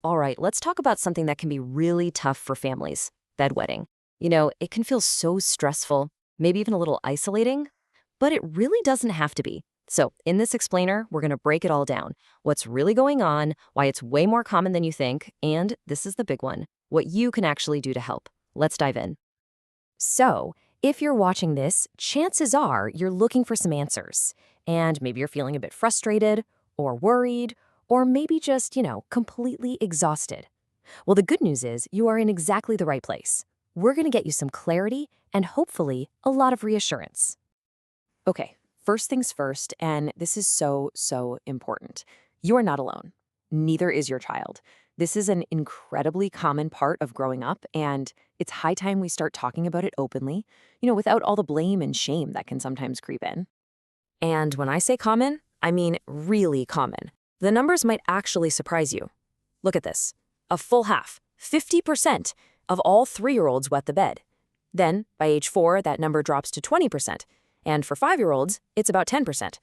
All right, let's talk about something that can be really tough for families: bedwetting. It can feel so stressful, maybe even a little isolating, but it really doesn't have to be. So, in this explainer, we're going to break it all down: what's really going on, why it's way more common than you think, and this is the big one: what you can actually do to help. Let's dive in. So, if you're watching this, chances are you're looking for some answers. And maybe you're feeling a bit frustrated or worried or maybe just, completely exhausted. Well, the good news is you are in exactly the right place. We're going to get you some clarity and hopefully a lot of reassurance. Okay, first things first, and this is so, so important. You are not alone. Neither is your child. This is an incredibly common part of growing up, and it's high time we start talking about it openly, without all the blame and shame that can sometimes creep in. And when I say common, I mean really common. The numbers might actually surprise you. Look at this. A full half, 50% of all 3-year-olds wet the bed. Then, by age 4, that number drops to 20%. And for 5-year-olds, it's about 10%.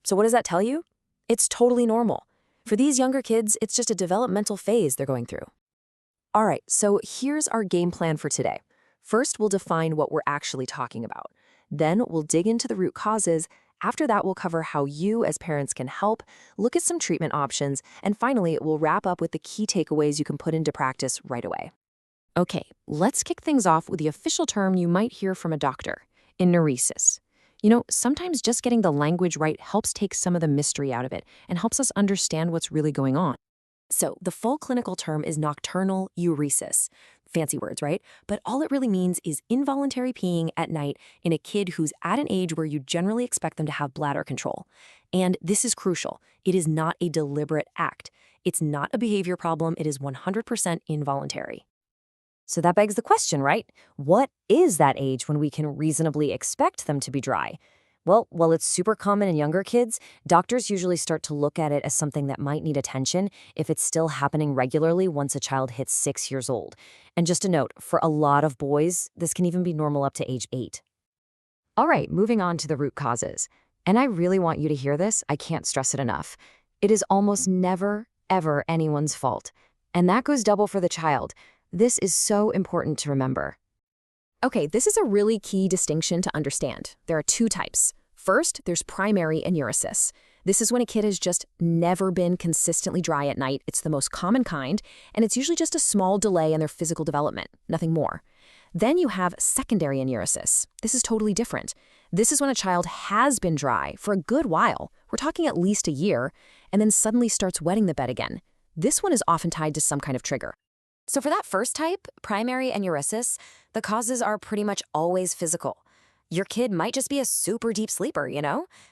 So what does that tell you? It's totally normal. For these younger kids, it's just a developmental phase they're going through. All right, so here's our game plan for today. First, we'll define what we're actually talking about. Then we'll dig into the root causes. After that, we'll cover how you as parents can help, look at some treatment options, and finally, we'll wrap up with the key takeaways you can put into practice right away. Okay, let's kick things off with the official term you might hear from a doctor: enuresis. Sometimes just getting the language right helps take some of the mystery out of it and helps us understand what's really going on. So, the full clinical term is nocturnal uresis. Fancy words, right? But all it really means is involuntary peeing at night in a kid who's at an age where you generally expect them to have bladder control. And this is crucial. It is not a deliberate act. It's not a behavior problem. It is 100% involuntary. So that begs the question, right? What is that age when we can reasonably expect them to be dry? Well, while it's super common in younger kids, doctors usually start to look at it as something that might need attention if it's still happening regularly once a child hits 6 years old. And just a note, for a lot of boys, this can even be normal up to age 8. All right, moving on to the root causes. And I really want you to hear this. I can't stress it enough. It is almost never, ever anyone's fault. And that goes double for the child. This is so important to remember. Okay, this is a really key distinction to understand. There are two types. First, there's primary enuresis. This is when a kid has just never been consistently dry at night. It's the most common kind, and it's usually just a small delay in their physical development, nothing more. Then you have secondary enuresis. This is totally different. This is when a child has been dry for a good while. We're talking at least a year, and then suddenly starts wetting the bed again. This one is often tied to some kind of trigger. So for that first type, primary enuresis, the causes are pretty much always physical. Your kid might just be a super deep sleeper,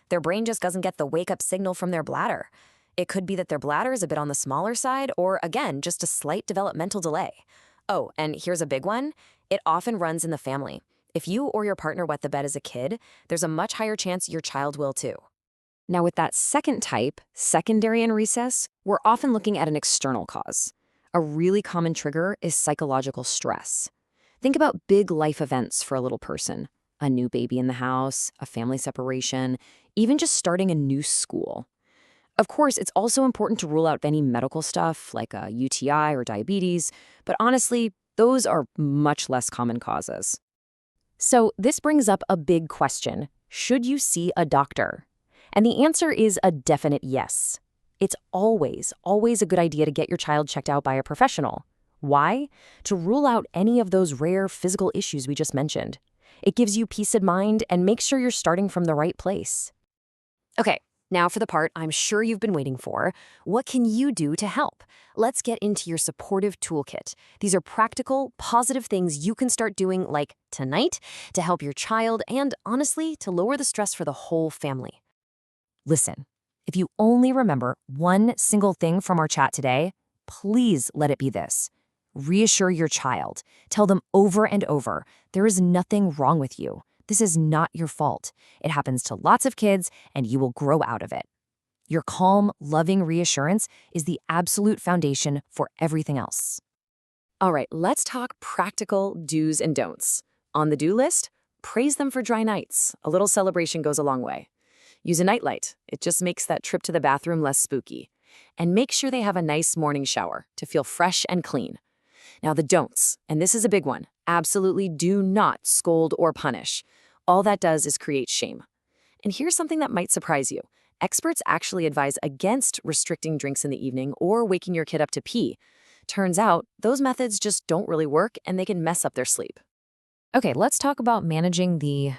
Their brain just doesn't get the wake-up signal from their bladder. It could be that their bladder is a bit on the smaller side, or again, just a slight developmental delay. Oh, and here's a big one. It often runs in the family. If you or your partner wet the bed as a kid, there's a much higher chance your child will too. Now with that second type, secondary enuresis, we're often looking at an external cause. A really common trigger is psychological stress. Think about big life events for a little person: a new baby in the house, a family separation, even just starting a new school. Of course, it's also important to rule out any medical stuff like a UTI or diabetes, but honestly, those are much less common causes. So this brings up a big question: should you see a doctor? And the answer is a definite yes. It's always, always a good idea to get your child checked out by a professional. Why? To rule out any of those rare physical issues we just mentioned. It gives you peace of mind and makes sure you're starting from the right place. Okay, now for the part I'm sure you've been waiting for. What can you do to help? Let's get into your supportive toolkit. These are practical, positive things you can start doing like tonight to help your child and, honestly, to lower the stress for the whole family. Listen. If you only remember one single thing from our chat today, please let it be this: reassure your child. Tell them over and over, there is nothing wrong with you. This is not your fault. It happens to lots of kids, and you will grow out of it. Your calm, loving reassurance is the absolute foundation for everything else. All right, let's talk practical do's and don'ts. On the do list, praise them for dry nights. A little celebration goes a long way. Use a nightlight. It just makes that trip to the bathroom less spooky. And make sure they have a nice morning shower to feel fresh and clean. Now, the don'ts, and this is a big one, absolutely do not scold or punish. All that does is create shame. And here's something that might surprise you. Experts actually advise against restricting drinks in the evening or waking your kid up to pee. Turns out, those methods just don't really work and they can mess up their sleep. Okay, let's talk about managing the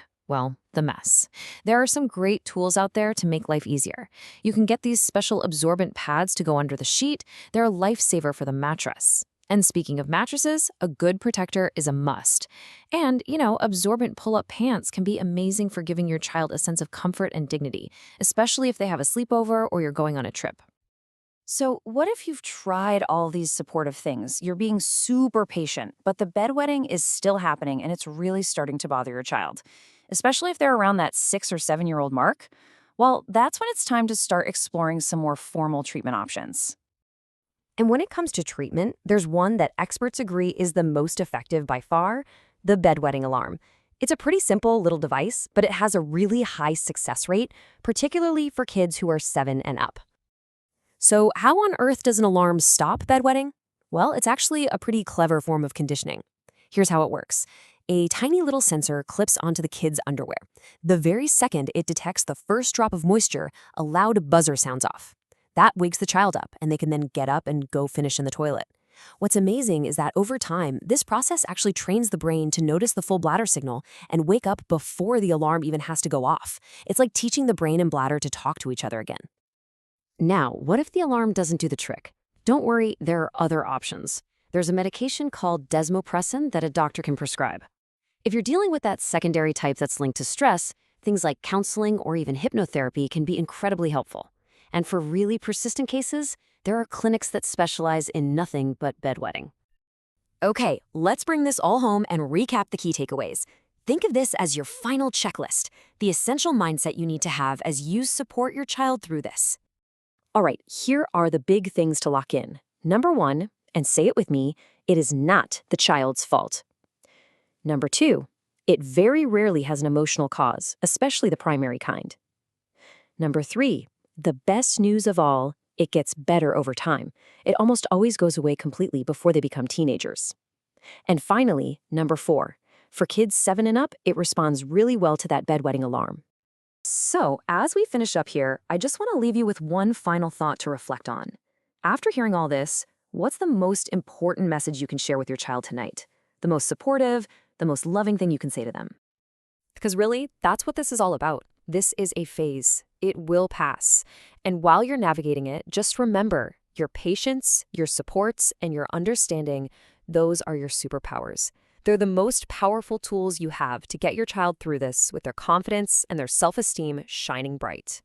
mess. There are some great tools out there to make life easier. You can get these special absorbent pads to go under the sheet. They're a lifesaver for the mattress. And speaking of mattresses, a good protector is a must. And, absorbent pull-up pants can be amazing for giving your child a sense of comfort and dignity, especially if they have a sleepover or you're going on a trip. So, what if you've tried all these supportive things? You're being super patient, but the bedwetting is still happening and it's really starting to bother your child, especially if they're around that 6 or 7-year-old mark? Well, that's when it's time to start exploring some more formal treatment options. And when it comes to treatment, there's one that experts agree is the most effective by far, the bedwetting alarm. It's a pretty simple little device, but it has a really high success rate, particularly for kids who are 7 and up. So how on earth does an alarm stop bedwetting? Well, it's actually a pretty clever form of conditioning. Here's how it works. A tiny little sensor clips onto the kid's underwear. The very second it detects the first drop of moisture, a loud buzzer sounds off. That wakes the child up, and they can then get up and go finish in the toilet. What's amazing is that over time, this process actually trains the brain to notice the full bladder signal and wake up before the alarm even has to go off. It's like teaching the brain and bladder to talk to each other again. Now, what if the alarm doesn't do the trick? Don't worry, there are other options. There's a medication called desmopressin that a doctor can prescribe. If you're dealing with that secondary type that's linked to stress, things like counseling or even hypnotherapy can be incredibly helpful. And for really persistent cases, there are clinics that specialize in nothing but bedwetting. Okay, let's bring this all home and recap the key takeaways. Think of this as your final checklist, the essential mindset you need to have as you support your child through this. All right, here are the big things to lock in. Number 1, and say it with me, it is not the child's fault. Number 2, it very rarely has an emotional cause, especially the primary kind. Number 3, the best news of all, it gets better over time. It almost always goes away completely before they become teenagers. And finally, number 4, for kids 7 and up, it responds really well to that bedwetting alarm. So, as we finish up here, I just want to leave you with one final thought to reflect on. After hearing all this, what's the most important message you can share with your child tonight? The most supportive, the most loving thing you can say to them? Because really, that's what this is all about. This is a phase. It will pass. And while you're navigating it, just remember your patience, your supports, and your understanding, those are your superpowers. They're the most powerful tools you have to get your child through this with their confidence and their self-esteem shining bright.